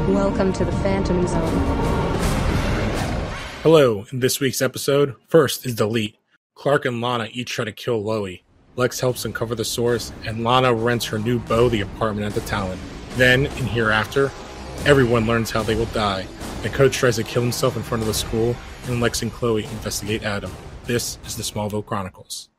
Welcome to the Phantom Zone. Hello, in this week's episode, first is Delete. Clark and Lana each try to kill Loie. Lex helps uncover the source, and Lana rents her new beau the apartment at the Talon. Then, in Hereafter, everyone learns how they will die. The coach tries to kill himself in front of the school, and Lex and Chloe investigate Adam. This is the Smallville Chronicles.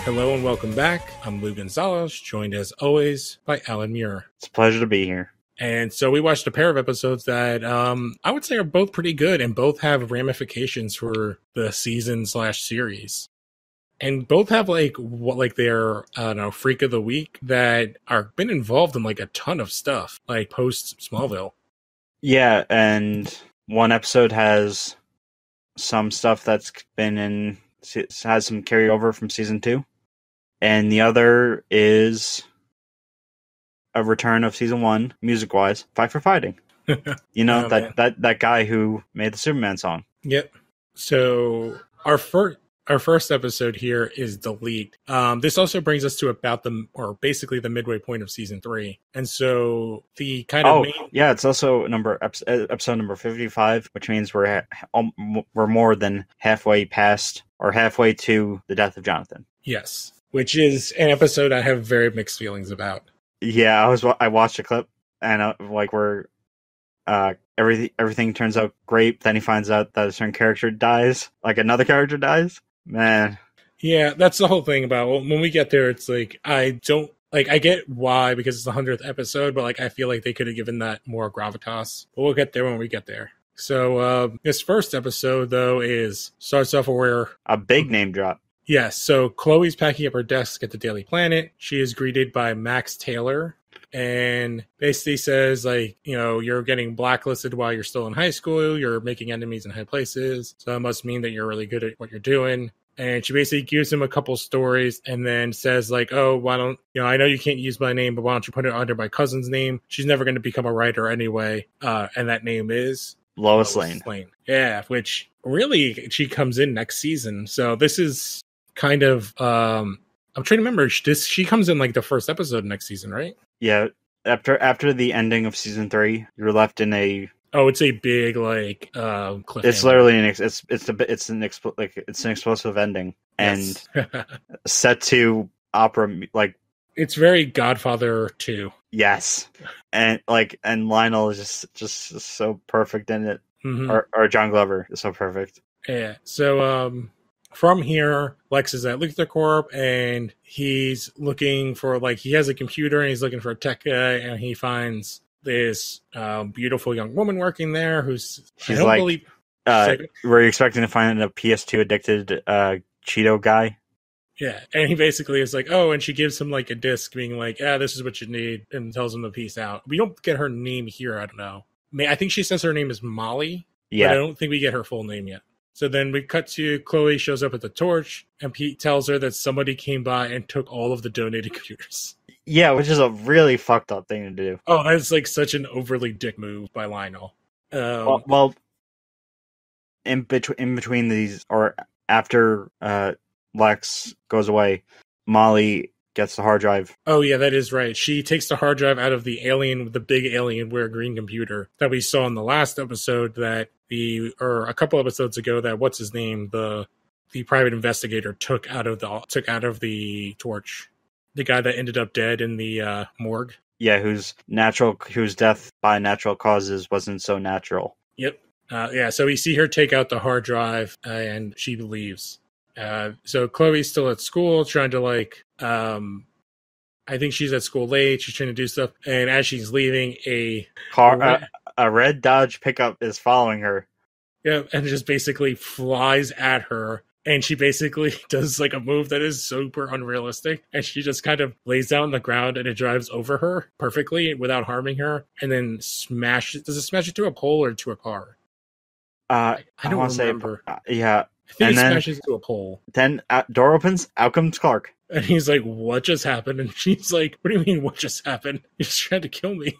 Hello and welcome back. I'm Lou Gonzalez, joined as always by Alan Muir. It's a pleasure to be here. And so we watched a pair of episodes that I would say are both pretty good and both have ramifications for the season/series. And both have their, freak of the week that are been involved in like a ton of stuff, like post Smallville. Yeah, and one episode has some stuff that's has some carryover from season 2. And the other is a return of season 1, music-wise, Fight for Fighting. You know, that guy who made the Superman song. Yep. So our first episode here is Delete. This also brings us to basically the midway point of season 3. And so the kind of it's also episode number 55, which means we're more than halfway past or halfway to the death of Jonathan. Yes, which is an episode I have very mixed feelings about. Yeah, I watched a clip and everything turns out great. Then he finds out that a certain character dies, like another character dies. Man. Yeah, that's the whole thing about when we get there. It's like I get why, because it's the 100th episode, but I feel like they could have given that more gravitas. But we'll get there when we get there. So this first episode though starts off where a big name drop. Yes, so Chloe's packing up her desk at the Daily Planet. She is greeted by Max Taylor and basically says, you're getting blacklisted while you're still in high school. You're making enemies in high places. So that must mean that you're really good at what you're doing. And she basically gives him a couple stories and then says, why don't, I know you can't use my name, but why don't you put it under my cousin's name? She's never going to become a writer anyway. And that name is Lois Lane. Yeah, which really she comes in next season. So this is kind of I'm trying to remember, she comes in the first episode next season, right? Yeah, after the ending of season 3, you're left in a it's a big cliffhanger. It's literally it's an explosive ending. Yes. And set to opera it's very Godfather 2. Yes. And Lionel is just so perfect in it. Mm-hmm. Or John Glover is so perfect. Yeah. So from here, Lex is at LuthorCorp, and he's looking for, he has a computer, and he's looking for a tech guy, and he finds this beautiful young woman working there who's... were you expecting to find a PS2-addicted Cheeto guy? Yeah, and he basically is and she gives him, a disc, being this is what you need, and tells him to peace out. We don't get her name here, I don't know. I think she says her name is Molly, yeah. But I don't think we get her full name yet. So then we cut to Chloe shows up at the Torch, and Pete tells her that somebody came by and took all of the donated computers. Yeah, which is a really fucked up thing to do. Oh, that's such an overly dick move by Lionel. Well, in between these, or after Lex goes away, Molly gets the hard drive. Oh yeah, that is right. She takes the hard drive out of the big Alienware green computer that we saw in the last episode a couple episodes ago, that what's his name, the private investigator took out of the Torch. The guy that ended up dead in the morgue. Yeah, whose death by natural causes wasn't so natural. Yep. So we see her take out the hard drive and she leaves. So Chloe's still at school trying to I think she's at school late. She's trying to do stuff. And as she's leaving, a red Dodge pickup is following her. Yeah, and just basically flies at her. And she basically does a move that is super unrealistic. And she just kind of lays down on the ground and it drives over her perfectly without harming her. And then smashes. Does it smash it to a pole or to a car? I don't remember. Yeah. I think it smashes into a pole. Then door opens, out comes Clark. And he's like, what just happened? And she's like, what do you mean, what just happened? He's trying to kill me.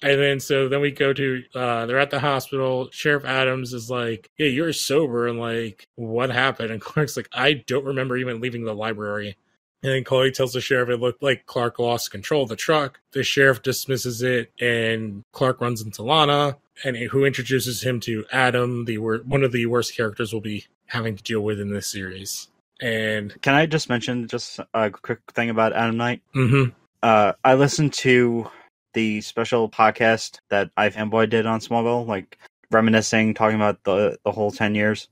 And then we go to, they're at the hospital. Sheriff Adams is like, "Yeah, you're sober." And like, "What happened?" And Clark's like, "I don't remember even leaving the library." And then Chloe tells the sheriff it looked like Clark lost control of the truck. The sheriff dismisses it, and Clark runs into Lana, and who introduces him to Adam, one of the worst characters we'll be having to deal with in this series. And can I just mention just a quick thing about Adam Knight? Mm-hmm. I listened to the special podcast that iFanboy did on Smallville, like reminiscing, talking about the whole 10 years.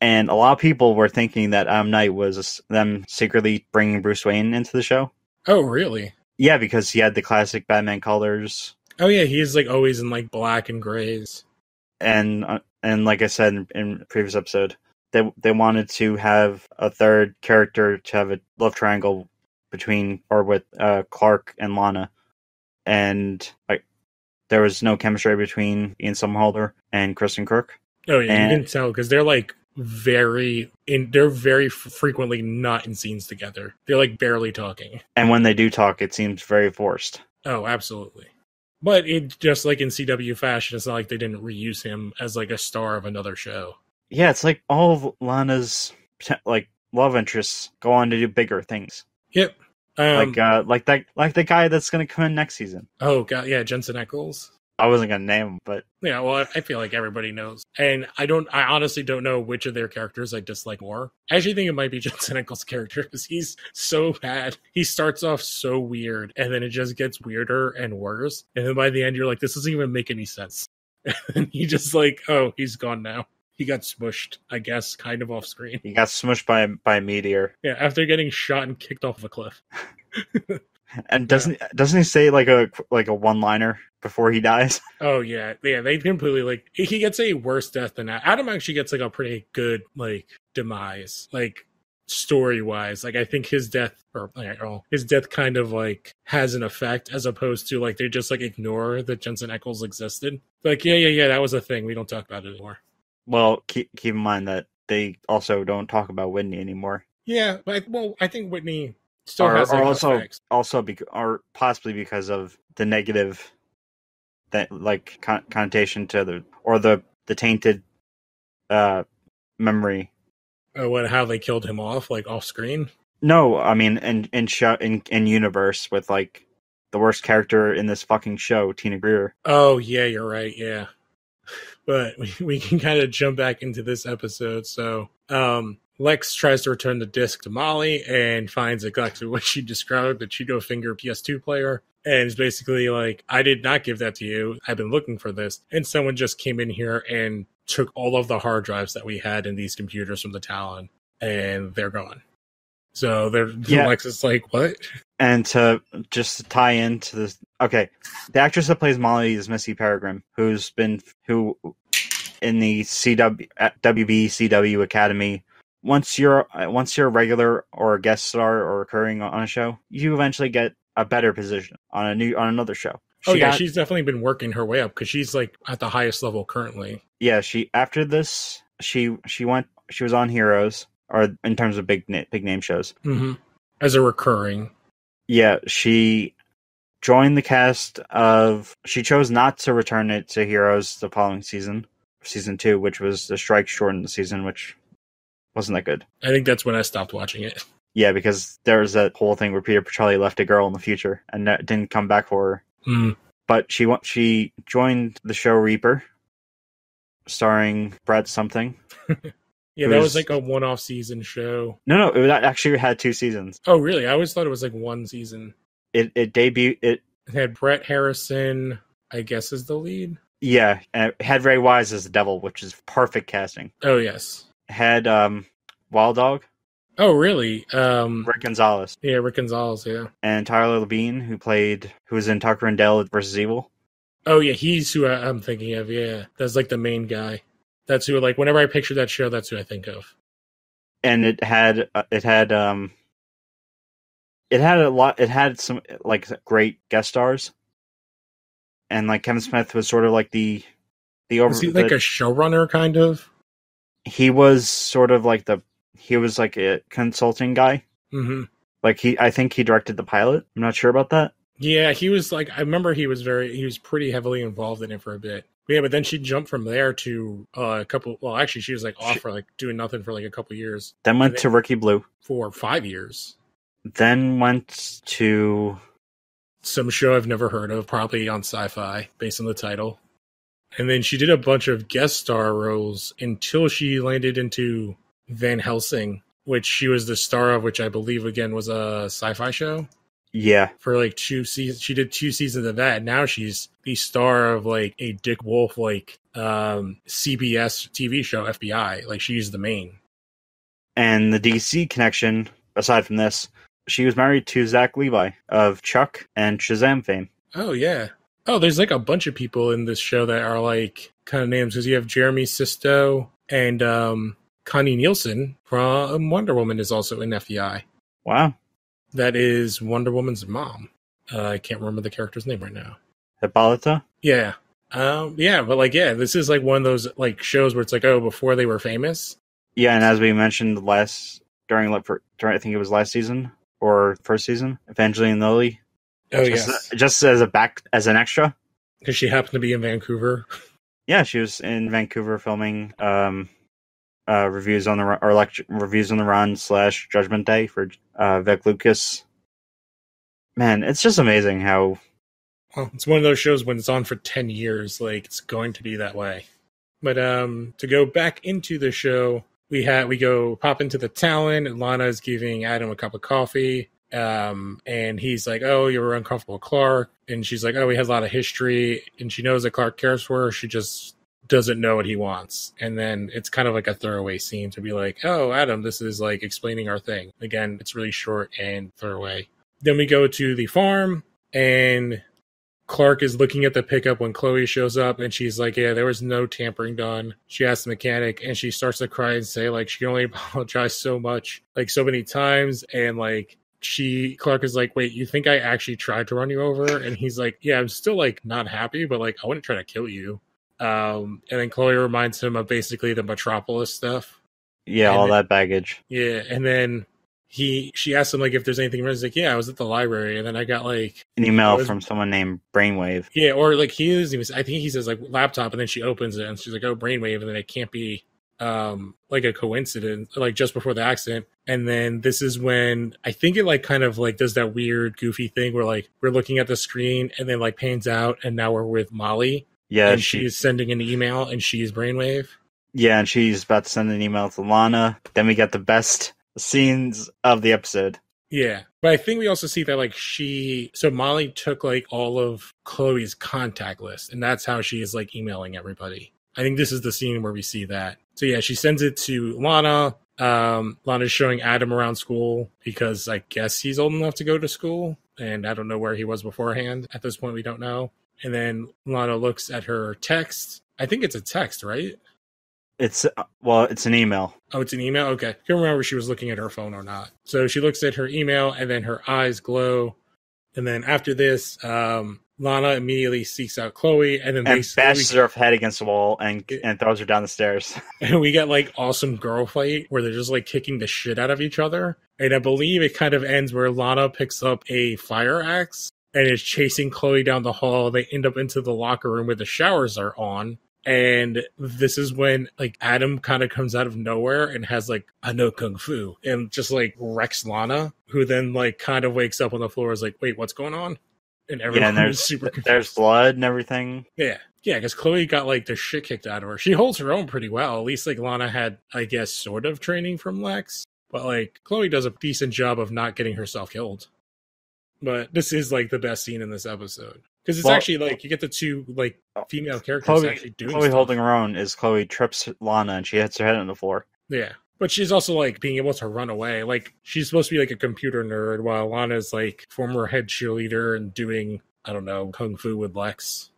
And a lot of people were thinking that Adam Knight was them secretly bringing Bruce Wayne into the show. Oh, really? Yeah, because he had the classic Batman colors. Oh, yeah, he's like always in like black and grays. And like I said in previous episode, they wanted to have a third character to have a love triangle between or with Clark and Lana, and like there was no chemistry between Ian Somerhalder and Kristen Kirk. Oh yeah, you can tell because they're like they're very frequently not in scenes together. They're like barely talking. And when they do talk, it seems very forced. Oh, absolutely. But it just like in CW fashion, it's not like they didn't reuse him as like a star of another show. Yeah, it's like all of Lana's like love interests go on to do bigger things. Yep. Like the guy that's going to come in next season. Oh god, yeah, Jensen Ackles. I wasn't going to name him, but yeah, well, I feel like everybody knows. And I honestly don't know which of their characters I dislike more. I actually think it might be Jensen Ackles' character because he's so bad. He starts off so weird, and then it just gets weirder and worse. And then by the end, you're like, this doesn't even make any sense. And he just like, oh, he's gone now. He got smushed, I guess, kind of off screen. He got smushed by a meteor. Yeah, after getting shot and kicked off a cliff. And doesn't he say like a one-liner before he dies? Oh yeah, they completely like he gets a worse death than that. Adam actually gets like a pretty good like demise, like story wise. Like I think his death kind of like has an effect as opposed to like they just like ignore that Jensen Ackles existed. Like yeah, that was a thing. We don't talk about it anymore. Well, keep in mind that they also don't talk about Whitney anymore. Yeah, but I think Whitney still has like, or possibly because of the negative that like connotation to the tainted memory. Oh, how they killed him off, like off screen? No, I mean in universe with like the worst character in this fucking show, Tina Greer. Oh yeah, you're right. Yeah. But we can kind of jump back into this episode. So Lex tries to return the disc to Molly and finds exactly what she described, the Cheeto Finger PS2 player. And it's basically like, I did not give that to you. I've been looking for this. And someone just came in here and took all of the hard drives that we had in these computers from the Talon. And they're gone. So Lex is like, what? And to tie into this, okay, the actress that plays Molly is Missy Peregrine, who in the WB Academy. Once you're a regular or a guest star or recurring on a show, you eventually get a better position on another show. She's definitely been working her way up because she's like at the highest level currently. Yeah, after this she was on Heroes, or in terms of big name shows. Mm-hmm. As a recurring. Yeah, she joined the cast of... She chose not to return it to Heroes the following season 2, which was the strike shortened the season, which wasn't that good. I think that's when I stopped watching it. Yeah, because there was that whole thing where Peter Petrelli left a girl in the future and didn't come back for her. Mm. But she joined the show Reaper, starring Brett something. Yeah, that was like a one-off season show. No, it actually had 2 seasons. Oh, really? I always thought it was like one season. It debuted... It had Brett Harrison, I guess, as the lead. Yeah, and it had Ray Wise as the devil, which is perfect casting. Oh, yes. It had Wild Dog. Oh, really? Rick Gonzalez. Yeah, Rick Gonzalez, yeah. And Tyler Labine, who was in Tucker and Dale vs. Evil. Oh, yeah, he's who I'm thinking of, yeah. That's like the main guy. That's who, like, whenever I picture that show, that's who I think of. And it had some like great guest stars. And like Kevin Smith was sort of like the Was he like a showrunner kind of? He was sort of like he was like a consulting guy. Mm-hmm. Like I think he directed the pilot. I'm not sure about that. Yeah, he was like, I remember he was pretty heavily involved in it for a bit. Yeah, but then she jumped from there to a couple. Well, actually, she was like off for like doing nothing for like a couple years. Then went to Rookie Blue for 5 years. Then went to some show I've never heard of, probably on Sci-Fi, based on the title. And then she did a bunch of guest star roles until she landed into Van Helsing, which she was the star of, which I believe again was a sci-fi show. Yeah. For like 2 seasons. She did 2 seasons of that. Now she's the star of like a Dick Wolf like CBS TV show, FBI. Like she's the main. And the DC connection, aside from this, she was married to Zach Levi of Chuck and Shazam fame. Oh, yeah. Oh, there's like a bunch of people in this show that are like kind of names, because you have Jeremy Sisto and Connie Nielsen from Wonder Woman is also in FBI. Wow. That is Wonder Woman's mom. I can't remember the character's name right now. Hippolyta? Yeah. Yeah, but like, yeah, this is like one of those like shows where it's like, oh, before they were famous. Yeah, and as we mentioned during I think it was last season or first season, Evangeline Lilly. Oh, yes. Just as an extra. Because she happened to be in Vancouver. Yeah, she was in Vancouver filming reviews on the run / Judgment Day for Vic Lucas. Man, it's just amazing how. Well, it's one of those shows when it's on for 10 years, like it's going to be that way. But to go back into the show, we go pop into the Talon, and Lana is giving Adam a cup of coffee. And he's like, oh, you were uncomfortable with Clark. And she's like, oh, he has a lot of history. And she knows that Clark cares for her. She just doesn't know what he wants. And then it's kind of like a throwaway scene to be like, oh, Adam, this is like explaining our thing. Again, it's really short and throwaway. Then we go to the farm, and Clark is looking at the pickup when Chloe shows up, and she's like, yeah, there was no tampering done. She asks the mechanic, and she starts to cry and say, like, she can only apologize so much, like, so many times. And like, Clark is like, wait, you think I actually tried to run you over? And he's like, yeah, I'm still like not happy, but like I wouldn't try to kill you. And then Chloe reminds him of basically the Metropolis stuff. Yeah, and all that baggage. Yeah, and then she asks him like if there's anything wrong. He's like, yeah, I was at the library, and then I got like an email from someone named Brainwave. Yeah, or like I think he says like laptop, and then she opens it and she's like, oh, Brainwave, and then it can't be like a coincidence, like just before the accident. And then this is when I think it like kind of like does that weird goofy thing where like we're looking at the screen and then like pans out, and now we're with Molly. Yeah, and she's sending an email, and she's Brainwave. Yeah, and she's about to send an email to Lana. Then we get the best scenes of the episode. Yeah, but I think we also see that like so Molly took like all of Chloe's contact list, and that's how she is like emailing everybody. I think this is the scene where we see that. So yeah, she sends it to Lana. Lana's showing Adam around school because I guess he's old enough to go to school, and I don't know where he was beforehand. At this point, we don't know. And then Lana looks at her text. I think it's a text, right? It's an email. Oh, it's an email? Okay. I can't remember if she was looking at her phone or not. So she looks at her email, and then her eyes glow. And then after this, Lana immediately seeks out Chloe, and then bashes her head against the wall and throws her down the stairs. And we get like awesome girl fight where they're just like kicking the shit out of each other. And I believe it kind of ends where Lana picks up a fire axe and is chasing Chloe down the hall. They end up into the locker room where the showers are on. And this is when like Adam kind of comes out of nowhere and has like, I know Kung Fu, and just like wrecks Lana, who then like kind of wakes up on the floor, is like, wait, what's going on? And everyone is super confused. There's blood and everything. Yeah, because Chloe got like the shit kicked out of her. She holds her own pretty well. At least like Lana had, I guess, sort of training from Lex. But like Chloe does a decent job of not getting herself killed. But this is like the best scene in this episode. Because it's actually like you get the two like female characters actually doing Chloe stuff. Holding her own is Chloe trips Lana and she hits her head on the floor. Yeah. But she's also like being able to run away. Like she's supposed to be like a computer nerd while Lana's like former head cheerleader and doing, I don't know, Kung Fu with Lex.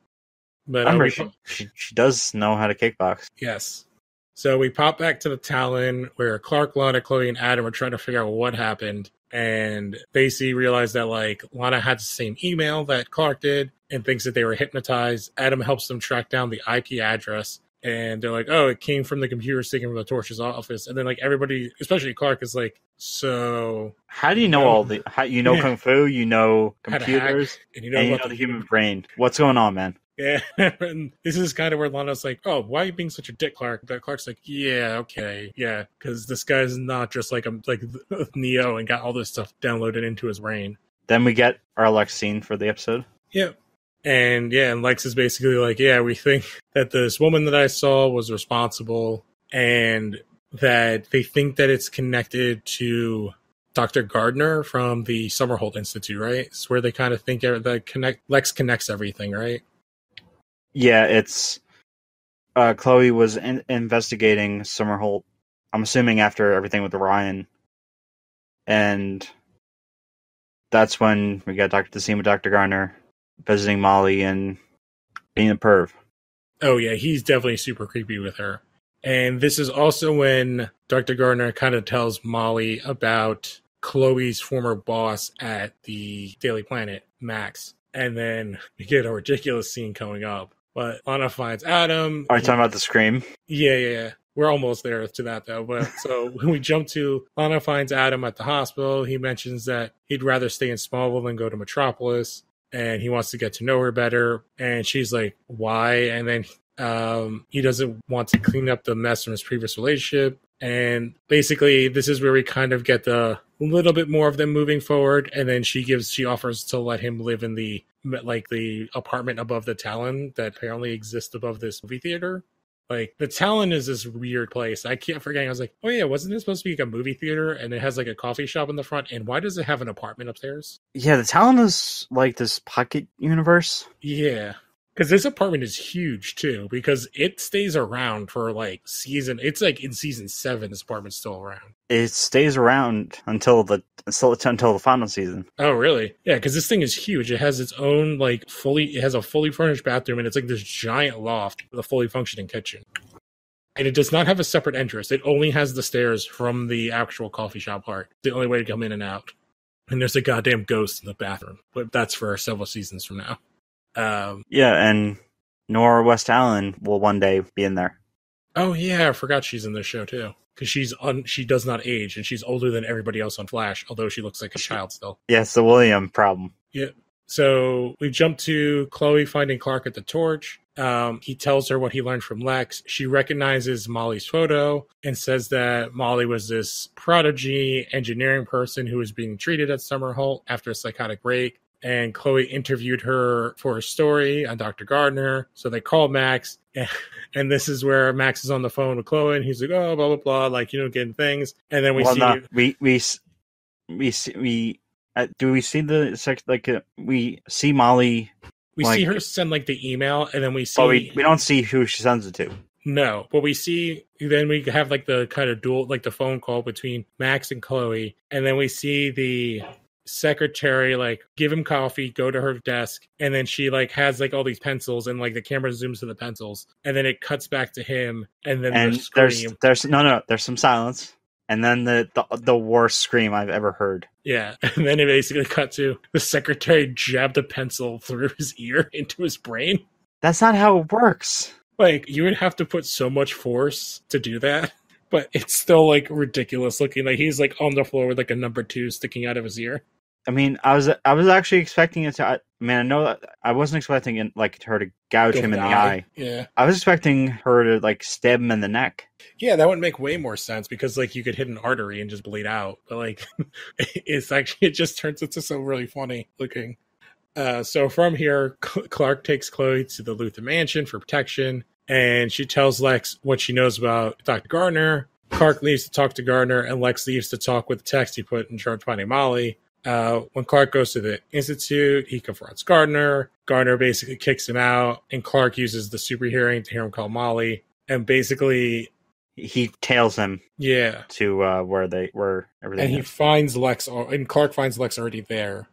But she does know how to kickbox. Yes. So we pop back to the Talon where Clark, Lana, Chloe, and Adam are trying to figure out what happened. And Basie realized that like Lana had the same email that Clark did and thinks that they were hypnotized. Adam helps them track down the IP address And they're like, oh, it came from the computer sticking from the Torch's office. And then like everybody, especially Clark, is like, so how do you know all the? How you know kung fu? You know how to hack, computers, and you know the human brain. What's going on, man? Yeah, and this is kind of where Lana's like, oh, why are you being such a dick, Clark? But Clark's like, yeah, okay, yeah, because this guy's not just like Neo and got all this stuff downloaded into his brain. Then we get our Lex scene for the episode. Yeah. And Lex is basically like, yeah, we think that this woman that I saw was responsible, and that they think that it's connected to Dr. Gardner from the Summerholt Institute, right? It's where they kind of think that Lex connects everything, right? Yeah, it's Chloe was investigating Summerholt, I'm assuming after everything with Ryan, and that's when we got the scene with Dr. Gardner visiting Molly and being a perv. Oh yeah, he's definitely super creepy with her. And this is also when Dr. Gardner kind of tells Molly about Chloe's former boss at the Daily Planet, Max. And then we get a ridiculous scene coming up. But Lana finds Adam. Are you talking about the scream? Yeah. We're almost there to that, though. But so when we jump to Lana finds Adam at the hospital, he mentions that he'd rather stay in Smallville than go to Metropolis. And he wants to get to know her better. And she's like, why? And then he doesn't want to clean up the mess from his previous relationship. And basically, this is where we kind of get the little bit more of them moving forward. And then she offers to let him live in the apartment above the Talon that apparently exists above this movie theater. Like, the Talon is this weird place. I kept forgetting. I was like, oh yeah, wasn't this supposed to be like a movie theater? And it has like a coffee shop in the front. And why does it have an apartment upstairs? Yeah, the Talon is like this pocket universe. Yeah. Because this apartment is huge too, because it stays around for like it's like in season 7, this apartment's still around. It stays around until the final season. Oh, really? Yeah, because this thing is huge. It has its own it has a fully furnished bathroom, and it's like this giant loft with a fully functioning kitchen. And it does not have a separate entrance. It only has the stairs from the actual coffee shop part. The only way to come in and out. And there's a goddamn ghost in the bathroom. But that's for several seasons from now. And Nora West Allen will one day be in there. Oh yeah, I forgot she's in this show too. Because she does not age, and she's older than everybody else on Flash, although she looks like a child still. Yeah, it's the William problem. Yeah. So we jump to Chloe finding Clark at the Torch. He tells her what he learned from Lex. She recognizes Molly's photo and says that Molly was this prodigy engineering person who was being treated at Summerholt after a psychotic break. And Chloe interviewed her for a story on Dr. Gardner. So they called Max. And this is where Max is on the phone with Chloe. And he's like, oh, blah, blah, blah. Like, getting things. And then we see... we see Molly... We see her send the email, and then we see... But we don't see who she sends it to. No, but we see... Then we have the kind of dual... the phone call between Max and Chloe. And then we see the... secretary give him coffee, go to her desk, and then she has all these pencils, and the camera zooms to the pencils, and then it cuts back to him, and then there's some silence, and then the worst scream I've ever heard. Yeah, and then it basically cut to the secretary jabbed a pencil through his ear into his brain. That's not how it works. You would have to put so much force to do that. But it's still ridiculous looking. He's on the floor with a number 2 sticking out of his ear. I mean, I was actually expecting it to. I know that I wasn't expecting her to gouge him in the eye. Yeah, I was expecting her to stab him in the neck. Yeah, that would make way more sense because you could hit an artery and just bleed out. But it just turns into so really funny looking. So from here, Clark takes Chloe to the Luthor Mansion for protection. And she tells Lex what she knows about Dr. Gardner. Clark leaves to talk to Gardner, and Lex leaves to talk with the text he put in charge of finding Molly. When Clark goes to the Institute, he confronts Gardner. Gardner basically kicks him out, and Clark uses the super hearing to hear him call Molly. And basically... he tails him to where everything and is. He finds Lex, and Clark finds Lex already there.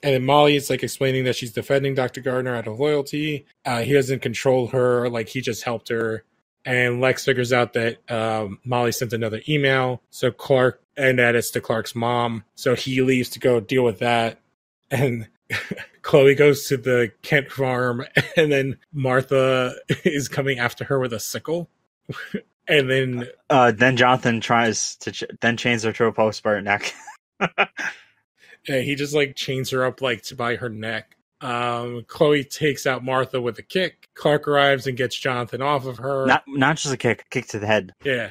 And then Molly is explaining that she's defending Dr. Gardner out of loyalty. He doesn't control her, he just helped her. And Lex figures out that Molly sent another email. And that it's to Clark's mom. So he leaves to go deal with that. And Chloe goes to the Kent farm, and then Martha is coming after her with a sickle. And then Jonathan tries to then chains her to a post by her neck. he just like chains her up like by her neck. Chloe takes out Martha with a kick. Clark arrives and gets Jonathan off of her. Not just a kick to the head. Yeah.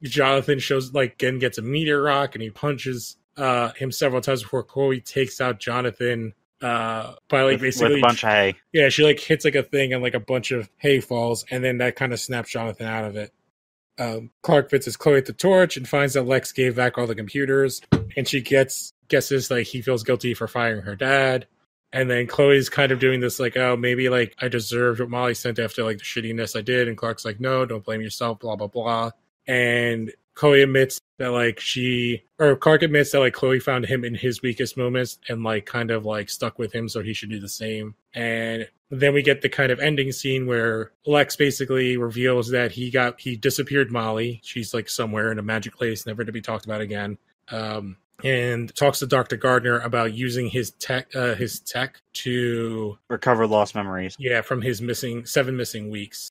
Jonathan shows like again gets a meteor rock and he punches him several times before Chloe takes out Jonathan by like basically with a bunch of hay. Yeah, she like hits like a thing and like a bunch of hay falls, and then that kind of snaps Jonathan out of it. Clark fits Chloe at the torch and finds that Lex gave back all the computers, and she guesses like he feels guilty for firing her dad. And then Chloe's kind of doing this like, oh, maybe like I deserved what Molly sent after like the shittiness I did. And Clark's like, no, don't blame yourself, blah, blah, blah. And Chloe admits that like Clark admits that like Chloe found him in his weakest moments and like kind of like stuck with him, so he should do the same. And then we get the kind of ending scene where Lex basically reveals that he disappeared Molly. She's like somewhere in a magic place, never to be talked about again. And talks to Dr. Gardner about using his tech to recover lost memories. Yeah, from his 7 missing weeks.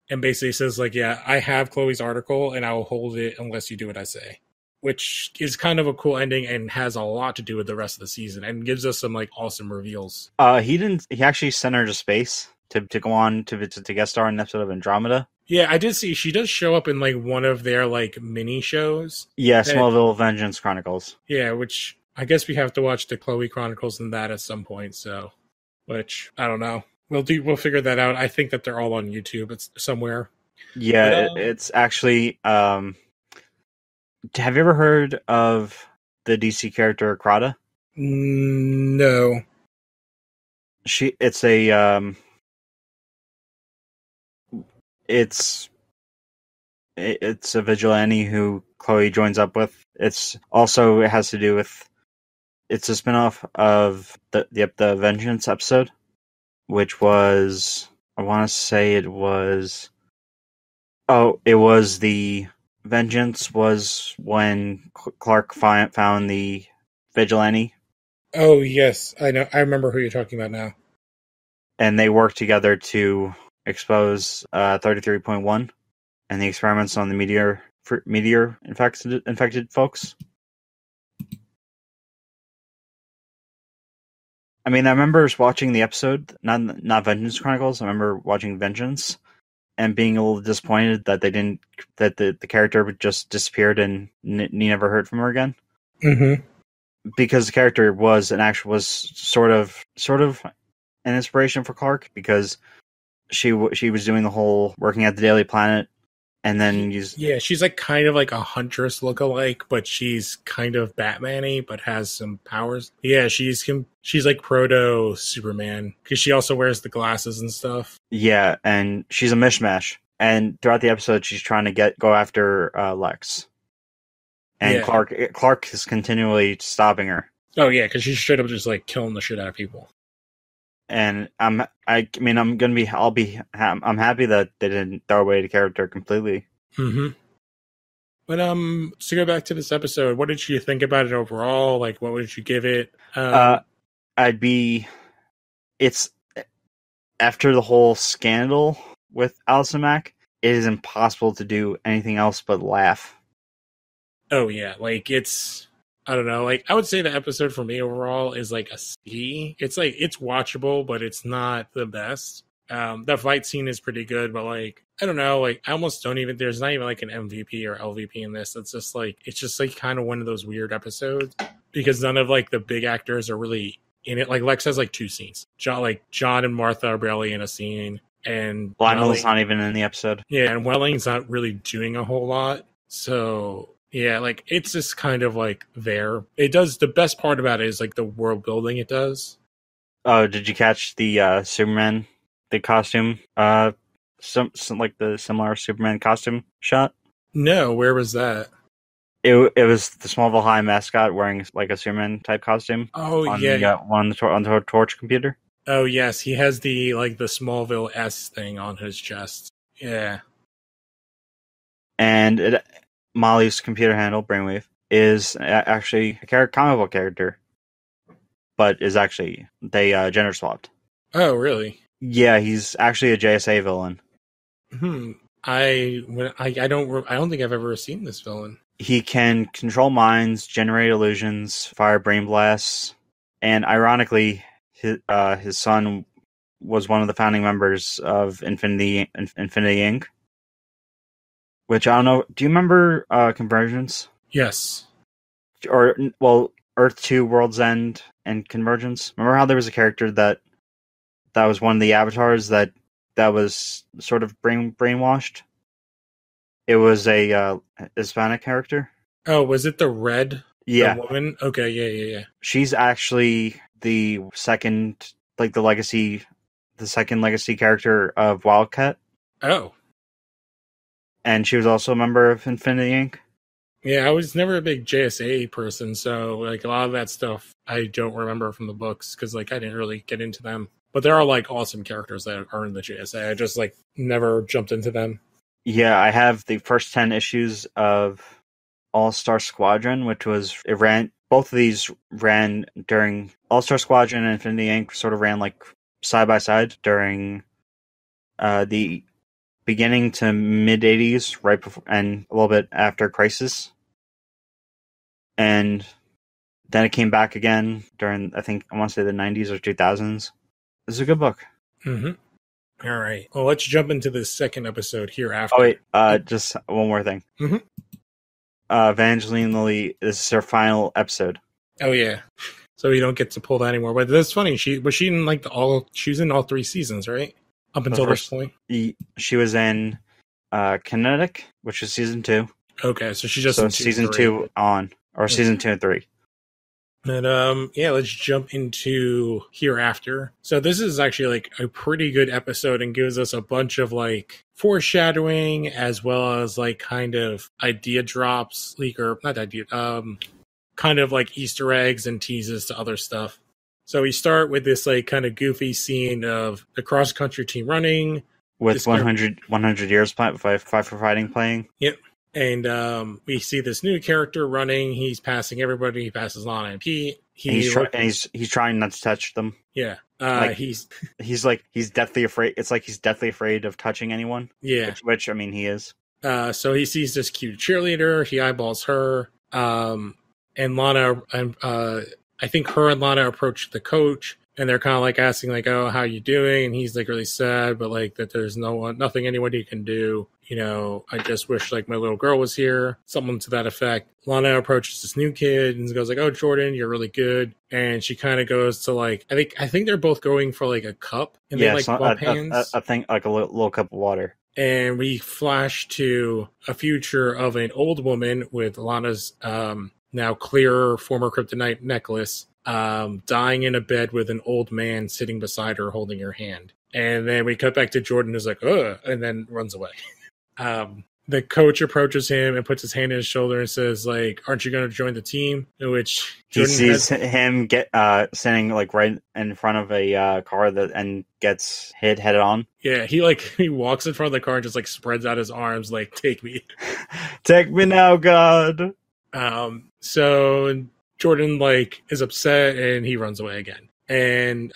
And basically says like, yeah, I have Chloe's article and I will hold it unless you do what I say. Which is kind of a cool ending and has a lot to do with the rest of the season and gives us some like awesome reveals. He actually sent her to space to go on to guest star in an episode of Andromeda. Yeah, I did see she does show up in like one of their like mini shows. Yeah, Smallville Vengeance Chronicles. Yeah, which I guess we have to watch the Chloe Chronicles and that at some point. So, which I don't know. We'll figure that out. I think that they're all on YouTube. It's somewhere. Yeah, it's actually. Have you ever heard of the DC character Krata? No. It's a vigilante who Chloe joins up with. It has to do with. It's a spinoff of the Vengeance episode, which was, I want to say it was the Vengeance was when Clark found the vigilante. Oh yes, I know. I remember who you're talking about now. And they worked together to expose 33.1 and the experiments on the meteor infected folks. I mean, I remember watching the episode, not Vengeance Chronicles. I remember watching Vengeance and being a little disappointed that the character just disappeared and you never heard from her again. Mm-hmm. Because the character was sort of an inspiration for Clark, because she was doing the whole working at the Daily Planet. And then she's like kind of like a Huntress lookalike, but she's kind of Batman-y, but has some powers. Yeah, she's like proto Superman because she also wears the glasses and stuff. Yeah, and she's a mishmash. And throughout the episode, she's trying to go after Lex, and Clark is continually stopping her. Oh yeah, because she's straight up just like killing the shit out of people. And I'm happy that they didn't throw away the character completely. Mm-hmm. But to go back to this episode, what did you think about it overall? Like, what would you give it? It's after the whole scandal with Allison Mack, it is impossible to do anything else but laugh. Oh yeah, like I don't know. Like, I would say the episode for me overall is like a C. It's like, it's watchable, but it's not the best. The fight scene is pretty good, but like, I don't know. Like, I almost don't even, there's not even like an MVP or LVP in this. It's just like kind of one of those weird episodes because none of like the big actors are really in it. Like, Lex has like 2 scenes. John and Martha are barely in a scene. And Lionel's not even in the episode. Yeah, and Welling's not really doing a whole lot. So yeah, like, it's just kind of like there. It does, the best part about it is like the world building it does. Oh, did you catch the Superman, the costume? Some like the similar Superman costume shot? No, where was that? It was the Smallville High mascot wearing like a Superman type costume. Oh on yeah, on the Torch computer. Oh yes, he has the Smallville S thing on his chest. Yeah, and Molly's computer handle, Brainwave, is actually a comic book character. but is actually they gender swapped. Oh, really? Yeah, he's actually a JSA villain. I don't think I've ever seen this villain. He can control minds, generate illusions, fire brain blasts, and ironically, his son was one of the founding members of Infinity Inc. Which I don't know. Do you remember Convergence? Yes. Or Earth 2, World's End, and Convergence. Remember how there was a character that was one of the avatars that was sort of brainwashed? It was a Hispanic character. Oh, was it the red? Yeah. The woman? Okay, yeah. She's actually the second, like the second legacy character of Wildcat. Oh. And she was also a member of Infinity Inc. Yeah, I was never a big JSA person, so like a lot of that stuff I don't remember from the books because like I didn't really get into them. But there are like awesome characters that are in the JSA. I just like never jumped into them. Yeah, I have the first 10 issues of All-Star Squadron, which was both of these ran during All-Star Squadron and Infinity Inc. sort of ran like side by side during the beginning to mid 80s, right before and a little bit after Crisis. And then it came back again during, I think, I want to say the 90s or 2000s. This is a good book. Mm-hmm. All right. Well, let's jump into the second episode Hereafter. Oh, wait. Just one more thing. Mm-hmm. Evangeline Lilly, this is her final episode. Oh, yeah. So you don't get to pull that anymore. But that's funny. She was in all 3 seasons, right? Up until this point. She was in Kinetic, which is season 2. Okay, so she's just so in season 2 on, or season 2 and 3. And let's jump into Hereafter. So this is actually like a pretty good episode and gives us a bunch of like foreshadowing as well as like kind of idea drops, kind of like Easter eggs and teases to other stuff. So we start with this like kind of goofy scene of the cross country team running with 100 years fighting playing. Yep. And we see this new character running. He's passing everybody. He passes Lana and Pete. He's trying not to touch them. Yeah. He's deathly afraid. It's like he's deathly afraid of touching anyone. Yeah. Which I mean, he is. So he sees this cute cheerleader. He eyeballs her. And Lana, I think her and Lana approach the coach. And they're kind of like asking like, oh, how you doing? And he's like really sad, but like that there's nothing anybody can do. You know, I just wish like my little girl was here. Something to that effect. Lana approaches this new kid and goes like, oh, Jordan, you're really good. And she kind of goes to like, I think they're both going for like a cup. And they like bump hands. I think like a little cup of water. And we flash to a future of an old woman with Lana's now clear former kryptonite necklace. Dying in a bed with an old man sitting beside her holding her hand. And then we cut back to Jordan who's like, ugh, and then runs away. The coach approaches him and puts his hand on his shoulder and says, like, aren't you going to join the team? In which Jordan sees him standing like right in front of a car and gets hit head on. Yeah, he walks in front of the car and just like spreads out his arms like, take me. Take me now, God. So Jordan like is upset and he runs away again. And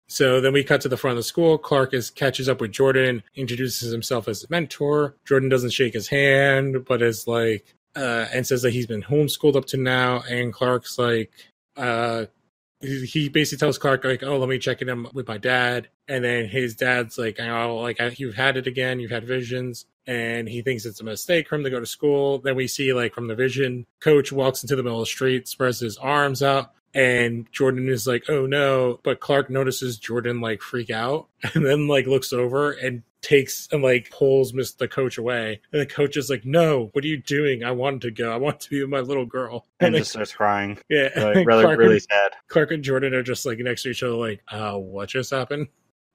so then we cut to the front of the school. Clark catches up with Jordan, introduces himself as a mentor. Jordan doesn't shake his hand, but is like and says that he's been homeschooled up to now. And Clark's like he basically tells Clark like, oh, let me check in with my dad. And then his dad's like, oh, like you've had it again. You've had visions. And he thinks it's a mistake for him to go to school. Then we see, like, from the vision, Coach walks into the middle of the street, spreads his arms out, and Jordan is like, oh, no. But Clark notices Jordan, like, freak out, and then, like, looks over and takes and, like, pulls the coach away. And the coach is like, no, what are you doing? I wanted to go. I want to be with my little girl. And just starts crying. Yeah. Like, really sad. Clark and Jordan are just, like, next to each other, like, what just happened?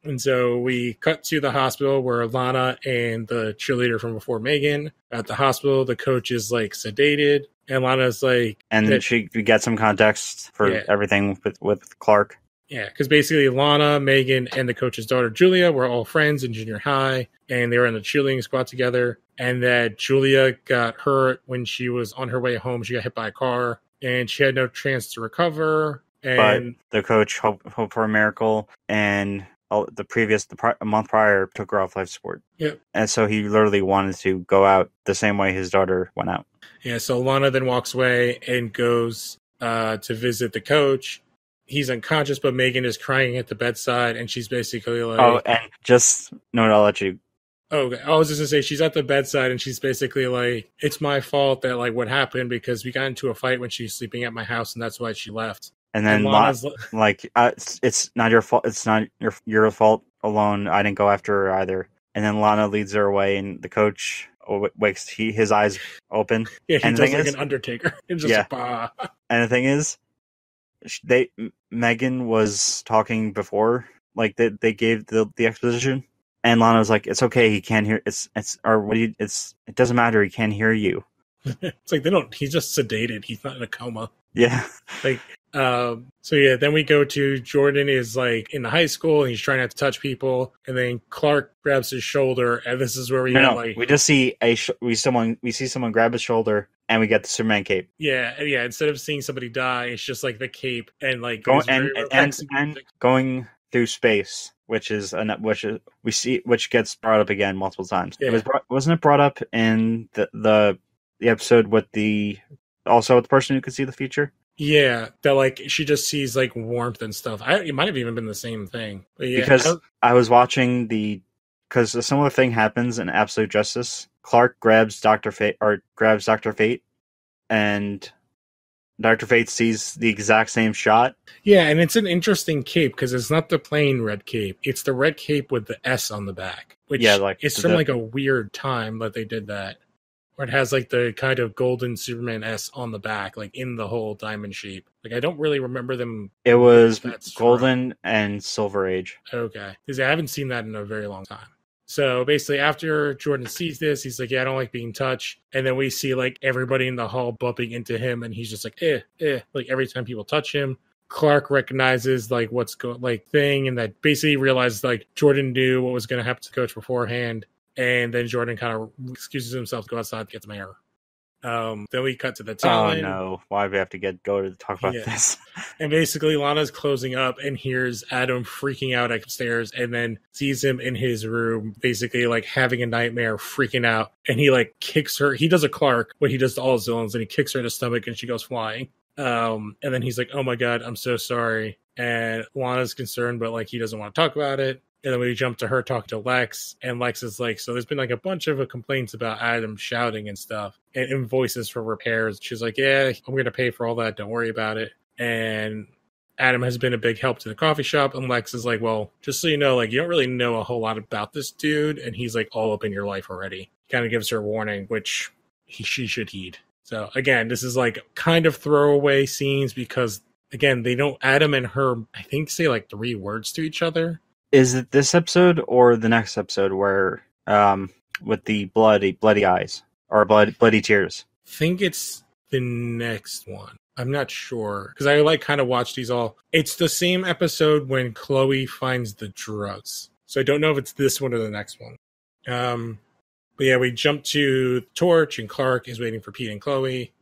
And so we cut to the hospital where Lana and the cheerleader from before Megan at the hospital. The coach is like sedated, and Lana's like, and we get some context for everything with Clark. Yeah, because basically Lana, Megan, and the coach's daughter Julia were all friends in junior high, and they were in the cheerleading squad together. And that Julia got hurt when she was on her way home. She got hit by a car. and she had no chance to recover. But And the coach hoped for a miracle, and a month prior took her off life support. Yep. And so he literally wanted to go out the same way his daughter went out. Yeah, so Lana then walks away and goes to visit the coach. He's unconscious, but Megan is crying at the bedside, and she's basically like... Oh, and just... No, I'll let you... Oh, okay. I was just going to say, she's at the bedside, and she's basically like, it's my fault that, like, what happened, because we got into a fight when she was sleeping at my house, and that's why she left. And then Lana's it's not your fault. It's not your fault alone. I didn't go after her either. And then Lana leads her away, and the coach wakes his eyes open. Yeah, he and does like an Undertaker. It's just bah. And the thing is, Megan was talking before, like they gave the exposition, and Lana was like, "It's okay. He can't hear. It doesn't matter. He can't hear you." It's like he's just sedated. He's not in a coma. Yeah. So yeah, then we go to Jordan is like in the high school and he's trying not to touch people, and then Clark grabs his shoulder, and this is where we we just see we see someone grab his shoulder, and we get the Superman cape. Yeah. Instead of seeing somebody die, it's just like the cape and like going through space, which gets brought up again multiple times. Yeah. Wasn't it brought up in the episode with the person who could see the future? Yeah, that like she just sees like warmth and stuff. It might have even been the same thing. But yeah, because I was watching because a similar thing happens in Absolute Justice. Clark grabs Dr. Fate, and Dr. Fate sees the exact same shot. Yeah, and it's an interesting cape because it's not the plain red cape; it's the red cape with the S on the back. Which it's from like a weird time that they did that. Where it has like the kind of golden Superman S on the back, like in the whole diamond shape. Like I don't really remember them. It was golden and silver age. Okay, because I haven't seen that in a very long time. So basically, after Jordan sees this, he's like, "Yeah, I don't like being touched." And then we see like everybody in the hall bumping into him, and he's just like, Like every time people touch him, Clark recognizes like what's thing, and that basically realizes like Jordan knew what was going to happen to the coach beforehand. And then Jordan kind of excuses himself to go outside to get some air. Then we cut to the Talon. Oh no! Why do we have to go to talk about this? And basically, Lana's closing up and hears Adam freaking out upstairs, and then sees him in his room, basically like having a nightmare, freaking out. And he like kicks her. He does a Clark, what he does to all his villains, and he kicks her in the stomach, and she goes flying. And then he's like, "Oh my god, I'm so sorry." And Lana's concerned, but like he doesn't want to talk about it. And then we jump to her talking to Lex, and Lex is like, so there's been like a bunch of complaints about Adam shouting and stuff, and invoices for repairs. She's like, yeah, I'm going to pay for all that. Don't worry about it. And Adam has been a big help to the coffee shop, and Lex is like, well, just so you know, like, you don't really know a whole lot about this dude, and he's like all up in your life already. Kind of gives her a warning, which she should heed. So again, this is like kind of throwaway scenes because, again, they don't, Adam and her, I think, say like 3 words to each other. Is it this episode or the next episode where, with the bloody eyes or bloody tears? I think it's the next one. I'm not sure because I like kind of watch these all. It's the same episode when Chloe finds the drugs. So I don't know if it's this one or the next one. But yeah, we jump to Torch and Clark is waiting for Pete and Chloe.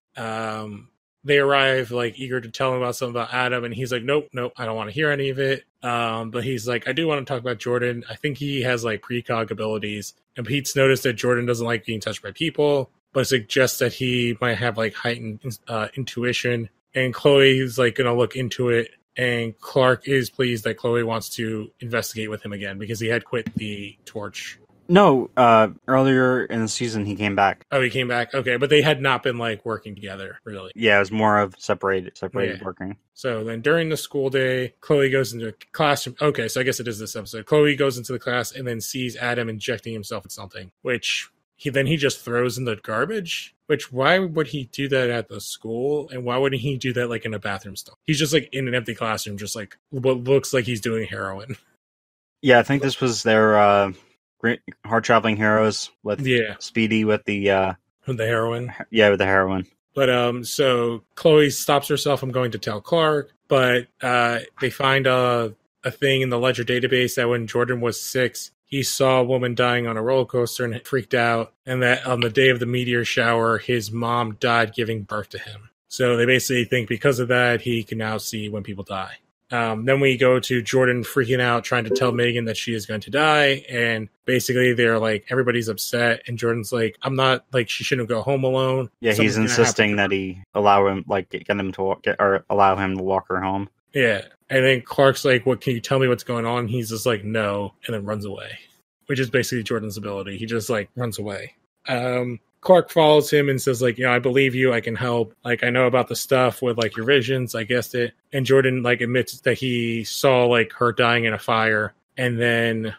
They arrive like eager to tell him about something about Adam, and he's like, nope, I don't want to hear any of it. But he's like, I do want to talk about Jordan. I think he has like precog abilities, and Pete's noticed that Jordan doesn't like being touched by people, but suggests that he might have like heightened intuition. And Chloe is like going to look into it, and Clark is pleased that Chloe wants to investigate with him again because he had quit the Torch. No, earlier in the season he came back. Oh, he came back? Okay, but they had not been, like, working together, really. Yeah, it was more of separated working. So then during the school day, Chloe goes into a classroom. Okay, so I guess it is this episode. Chloe goes into the class and then sees Adam injecting himself with something, which he just throws in the garbage. Which, why would he do that at the school? And why wouldn't he do that, like, in a bathroom still? He's just, like, in an empty classroom, just, like, what looks like he's doing heroin. Yeah, I think this was their, hard traveling heroes with Speedy with the heroin. Yeah, with the heroin. But so Chloe stops herself from going to tell Clark, but they find a thing in the ledger database that when Jordan was 6, he saw a woman dying on a roller coaster and freaked out, and that on the day of the meteor shower, his mom died giving birth to him. So they basically think because of that, he can now see when people die. Then we go to Jordan freaking out, trying to tell Megan that she is going to die. And basically they're like, everybody's upset. And Jordan's like, I'm not, like, she shouldn't go home alone. Yeah, he's insisting that he allow him, like, get him to walk, or allow him to walk her home. Yeah. And then Clark's like, what, can you tell me what's going on? He's just like, no. And then runs away, which is basically Jordan's ability. He just like runs away. Clark follows him and says, like, you know, I believe you, I can help. Like, I know about the stuff with, like, your visions, I guessed it. And Jordan, like, admits that he saw, like, her dying in a fire, and then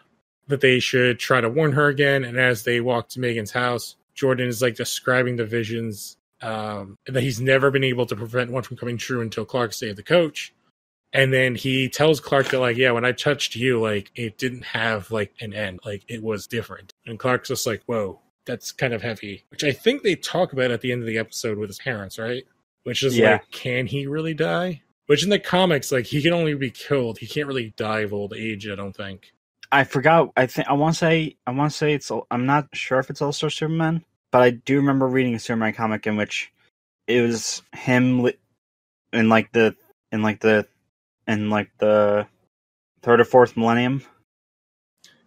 that they should try to warn her again. And as they walk to Megan's house, Jordan is, like, describing the visions, that he's never been able to prevent one from coming true until Clark saved the coach. And then he tells Clark that, like, yeah, when I touched you, like, it didn't have, like, an end. Like, it was different. And Clark's just like, whoa. That's kind of heavy, which I think they talk about at the end of the episode with his parents, right? Which is like, can he really die? Which in the comics, like, he can only be killed. He can't really die of old age, I don't think. I forgot. I want to say it's. I'm not sure if it's All-Star Superman, but I do remember reading a Superman comic in which it was him in like the third or fourth millennium.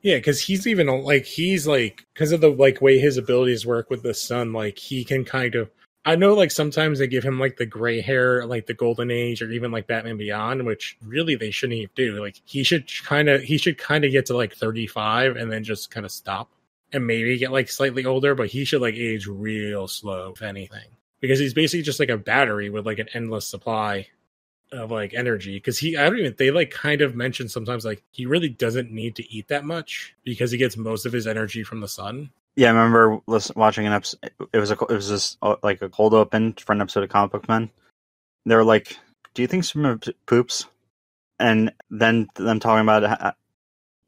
Yeah, because he's even, like, because of the, like, way his abilities work with the sun, like, he can kind of, I know, like, sometimes they give him, like, the gray hair, like, the golden age, or even, like, Batman Beyond, which really they shouldn't even do. Like, he should kind of get to, like, 35 and then just kind of stop and maybe get, like, slightly older, but he should, like, age real slow, if anything. Because he's basically just, like, a battery with, like, an endless supply of, like, energy, because they like kind of mention sometimes, like, he really doesn't need to eat that much because he gets most of his energy from the sun. Yeah, I remember watching an episode. It was just like a cold open for an episode of Comic Book Men. They were like, "Do you think Superman poops?" And then them talking about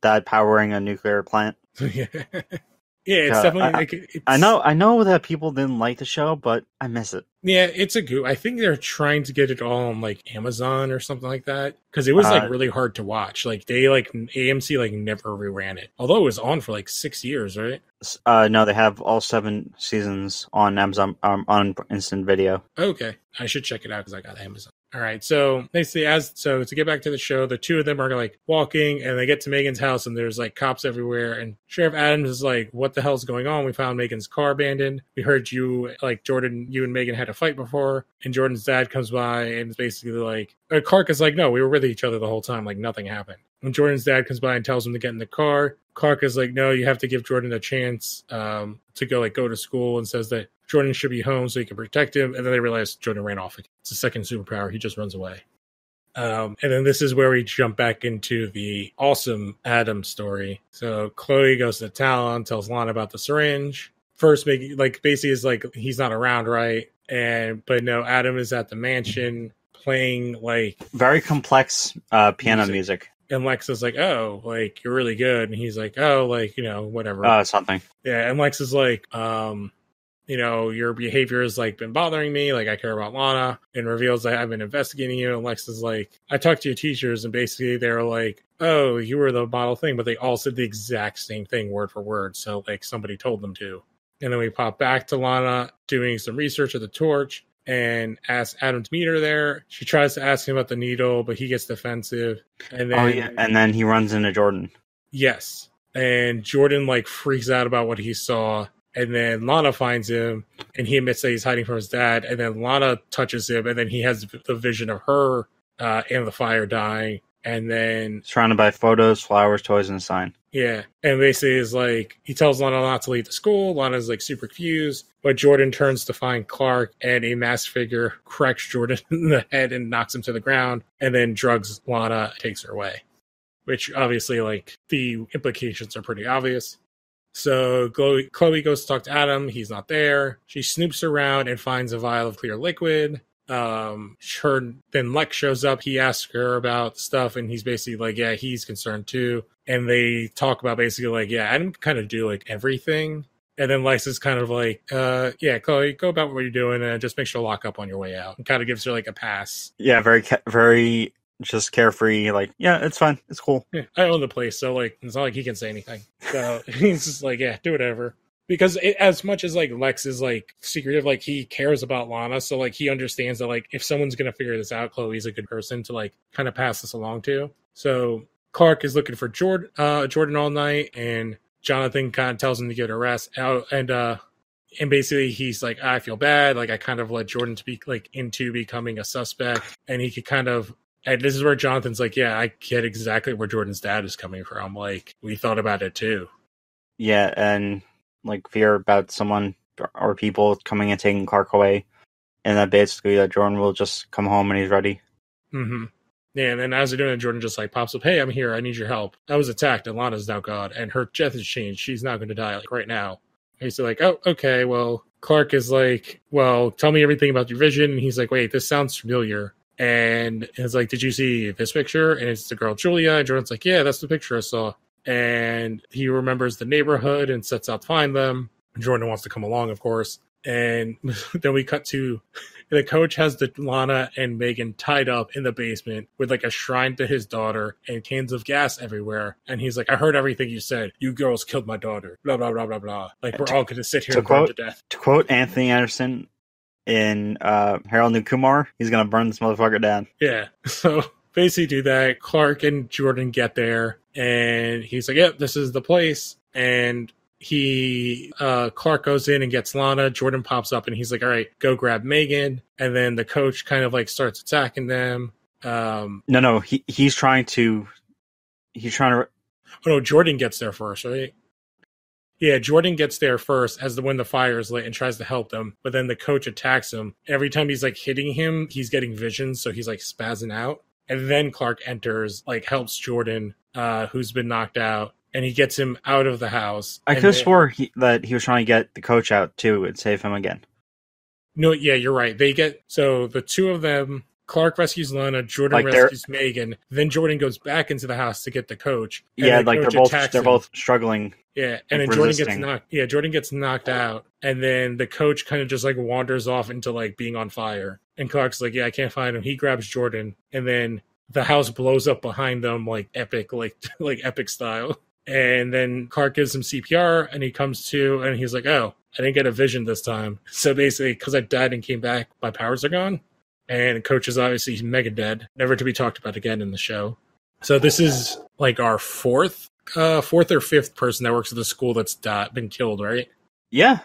that powering a nuclear plant. Yeah, it's definitely. I know that people didn't like the show, but I miss it. Yeah, it's a goof. I think they're trying to get it all on, like, Amazon or something like that, because it was like really hard to watch. Like, they, like, AMC, like, never reran it, although it was on for like 6 years, right? No, they have all 7 seasons on Amazon on Instant Video. Okay, I should check it out because I got Amazon. All right, so basically, so to get back to the show, the two of them are, like, walking, and they get to Megan's house, and there's, like, cops everywhere, and Sheriff Adams is like, what the hell's going on? We found Megan's car abandoned. We heard you, like, Jordan, you and Megan had a fight before, and Jordan's dad comes by, and is basically like, Clark is like, no, we were with each other the whole time, like, nothing happened. When Jordan's dad comes by and tells him to get in the car, Clark is like, no, you have to give Jordan a chance to go to school, and says that Jordan should be home so he can protect him. And then they realize Jordan ran off. It's a second superpower. He just runs away. And then this is where we jump back into the awesome Adam story. So Chloe goes to Talon, tells Lana about the syringe. First, basically is like, he's not around, right? But no, Adam is at the mansion playing, like, very complex piano music. And Lex is like, oh, like, you're really good. And he's like, oh, like, you know, whatever. Something. Yeah, and Lex is like, you know, your behavior has, like, been bothering me. Like, I care about Lana. And reveals that I've been investigating you. And Lex is like, I talked to your teachers, and basically they're like, oh, you were the model thing. But they all said the exact same thing, word for word. So, like, somebody told them to. And then we pop back to Lana doing some research of the torch, and asks Adam to meet her there. She tries to ask him about the needle, but he gets defensive. And then, and then he runs into Jordan. Yes. And Jordan, like, freaks out about what he saw. And then Lana finds him, and he admits that he's hiding from his dad. And then Lana touches him, and then he has the vision of her in the fire dying. And then surrounded by photos, flowers, toys, and a sign. Yeah. And basically is like, he tells Lana not to leave the school. Lana's, like, super confused. But Jordan turns to find Clark, and a masked figure cracks Jordan in the head and knocks him to the ground, and then drugs Lana, takes her away. Which obviously, like, the implications are pretty obvious. So Chloe goes to talk to Adam. He's not there. She snoops around and finds a vial of clear liquid. Then Lex shows up. He asks her about stuff, and he's basically like, yeah, he's concerned too. And they talk about basically like, yeah, Adam can kind of do, like, everything. And then Lex is kind of like, yeah, Chloe, go about what you're doing, and just make sure to lock up on your way out. And kind of gives her, like, a pass. Yeah, very just carefree, like, yeah, it's fine, it's cool. Yeah, I own the place, so, like, it's not like he can say anything. So he's just like, yeah, do whatever. Because as much as like Lex is like secretive, like he cares about Lana, so like he understands that like if someone's gonna figure this out, Chloe's a good person to like kind of pass this along to. So Clark is looking for Jordan all night, and Jonathan kind of tells him to get a rest out, and basically he's like, I feel bad, like I kind of led Jordan to be like into becoming a suspect, and he could kind of. And this is where Jonathan's like, yeah, I get exactly where Jordan's dad is coming from. Like, we thought about it too. Yeah, and like fear about someone or people coming and taking Clark away, and that basically that Jordan will just come home when he's ready. Mm-hmm. Yeah, and then as they're doing it, Jordan just like pops up, hey, I'm here, I need your help. I was attacked, and Lana's now God, and her death has changed. She's not going to die like right now. And he's like, oh, okay, well, Clark is like, well, tell me everything about your vision. And he's like, wait, this sounds familiar. And it's like, did you see this picture? And it's the girl Julia. And Jordan's like, yeah, that's the picture I saw. And he remembers the neighborhood and sets out to find them. Jordan wants to come along, of course. And then we cut to the coach has the Lana and Megan tied up in the basement with like a shrine to his daughter and cans of gas everywhere. And he's like, I heard everything you said. You girls killed my daughter. Blah, blah, blah, blah, blah. Like, we're all going to sit here and burn to death. To quote Anthony Anderson in Harold New Kumar, he's going to burn this motherfucker down. Yeah. So basically do that. Clark and Jordan get there. And he's like, yep, this is the place. And Clark goes in and gets Lana. Jordan pops up and he's like, all right, go grab Megan. And then the coach kind of like starts attacking them. No, he's trying to. Oh no, Jordan gets there first, right? Yeah, Jordan gets there first when the fire is lit and tries to help them, but then the coach attacks him. Every time he's like hitting him, he's getting visions, so he's like spazzing out. And then Clark enters, like helps Jordan, who's been knocked out, and he gets him out of the house. I could have swore that he was trying to get the coach out too and save him again. No, yeah, you're right. So the two of them, Clark rescues Lana, Jordan rescues Megan, then Jordan goes back into the house to get the coach. Yeah, like they're both struggling. Yeah, and then Jordan gets knocked out, and then the coach kind of just like wanders off into like being on fire. And Clark's like, yeah, I can't find him. He grabs Jordan, and then the house blows up behind them like epic, like epic style. And then Clark gives him CPR, and he comes to, and he's like, oh, I didn't get a vision this time. So basically, because I died and came back, my powers are gone. And Coach is obviously mega dead, never to be talked about again in the show. So this is like our fourth or fifth person that works at the school that's been killed, right? Yeah.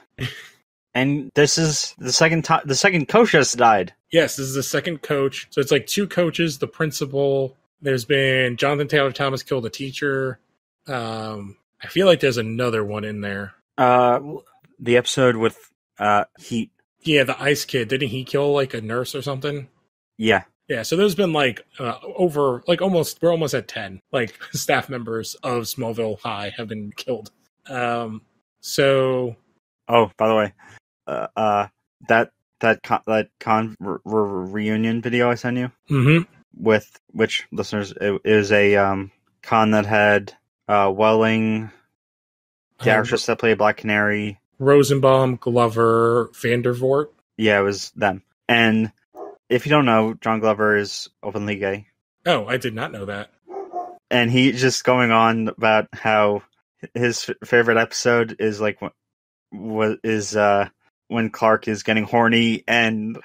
And this is the second coach has died. Yes, this is the second coach. So it's like two coaches, the principal. There's been Jonathan Taylor Thomas killed a teacher. I feel like there's another one in there. The episode with Heat. Yeah, the ice kid. Didn't he kill like a nurse or something? Yeah. Yeah, so there's been like we're almost at 10 like staff members of Smallville High have been killed. Oh, by the way, that con reunion video I sent you, with which listeners, it is a con that had Welling, the actress that played Black Canary, Rosenbaum, Glover, Vandervoort. Yeah, it was them. And if you don't know, John Glover is openly gay. Oh, I did not know that. And he's just going on about how his favorite episode is like when Clark is getting horny and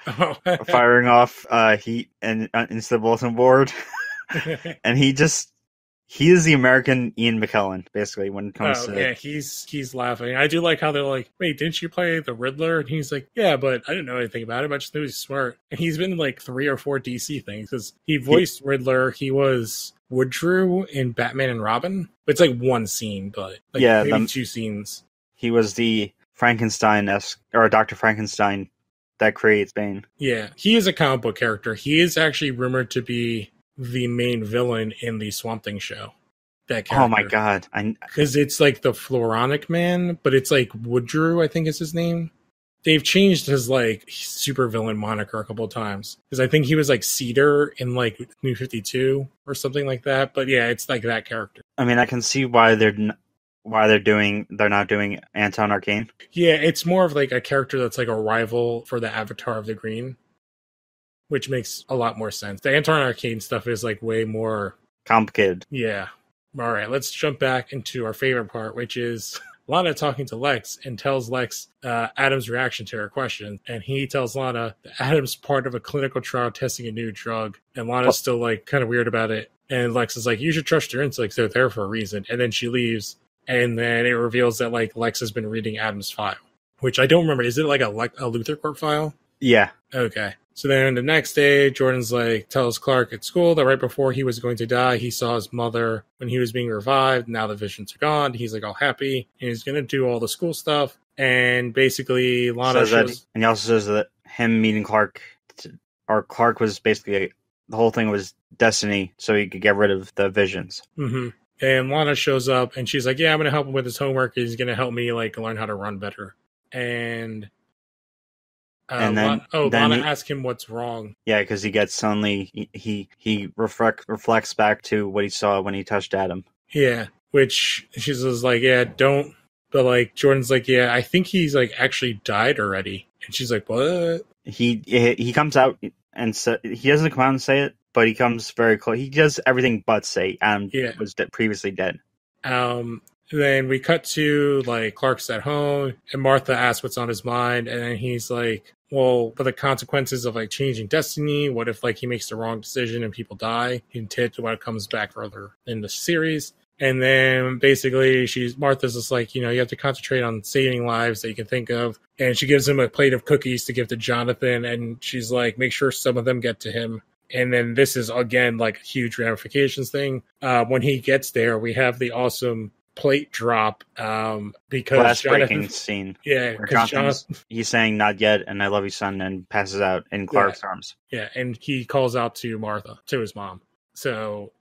firing off heat and into the bulletin board. And he is the American Ian McKellen, basically, when it comes to... yeah, he's laughing. I do like how they're like, wait, didn't you play the Riddler? And he's like, yeah, but I didn't know anything about him. I just knew he's smart. And he's been in like 3 or 4 DC things, because he voiced Riddler. He was Woodrue in Batman and Robin. It's like one scene, but like maybe 2 scenes. He was the Frankenstein-esque, or Dr. Frankenstein that creates Bane. Yeah, he is a comic book character. He is actually rumored to be the main villain in the Swamp Thing show. That character. Oh my god. Because it's like the Floronic Man, but it's like Woodrue, I think is his name. They've changed his like super villain moniker a couple of times. Because I think he was like Cedar in like New 52 or something like that. But yeah, it's like that character. I mean, I can see why they're not doing Anton Arcane. Yeah, it's more of like a character that's like a rival for the Avatar of the Green, which makes a lot more sense. The Anton Arcane stuff is like way more complicated. Yeah. All right, let's jump back into our favorite part, which is Lana talking to Lex and tells Lex Adam's reaction to her question. And he tells Lana that Adam's part of a clinical trial testing a new drug. And Lana's still like kind of weird about it. And Lex is like, you should trust your instincts. They're there for a reason. And then she leaves. And then it reveals that like Lex has been reading Adam's file, which I don't remember. Is it like a Luthor Corp file? Yeah. Okay. So then the next day, Jordan's like, tells Clark at school that right before he was going to die, he saw his mother when he was being revived. Now the visions are gone. He's like all happy. And he's going to do all the school stuff. And basically, Lana shows... And he also says that him meeting Clark, or Clark was basically, the whole thing was destiny, so he could get rid of the visions. Mm-hmm. And Lana shows up, and she's like, yeah, I'm going to help him with his homework. He's going to help me like learn how to run better. And then Lana asks him what's wrong. Yeah, because he gets suddenly he reflects back to what he saw when he touched Adam. Yeah, which she's like, yeah, don't. But like Jordan's like, yeah, I think he's like actually died already. And she's like, what? He comes out and he doesn't come out and say it, but he comes very close. He does everything but say Adam was previously dead. Then we cut to like Clark's at home, and Martha asks what's on his mind, and then he's like, well, but the consequences of like changing destiny, what if like he makes the wrong decision and people die? Hint to what comes back further in the series. And then basically Martha's just like, you have to concentrate on saving lives that you can think of. And she gives him a plate of cookies to give to Jonathan, and she's like, make sure some of them get to him. And then this is again like a huge ramifications thing. When he gets there, we have the awesome plate drop because breaking scene. Yeah, because he's saying not yet and I love you, son, and passes out in Clark's arms. Yeah, and he calls out to Martha, to his mom. So,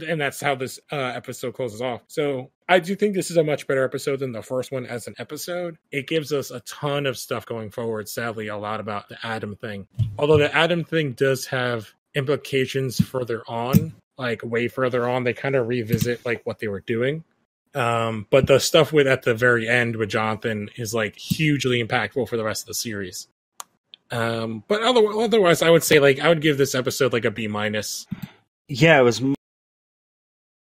and that's how this episode closes off. So I do think this is a much better episode than the first one as an episode. It gives us a ton of stuff going forward. Sadly, a lot about the Adam thing. Although the Adam thing does have implications further on, like way further on. They kind of revisit like what they were doing. But the stuff at the very end with Jonathan is like hugely impactful for the rest of the series. But otherwise, I would say like I would give this episode like a B-. Yeah, it was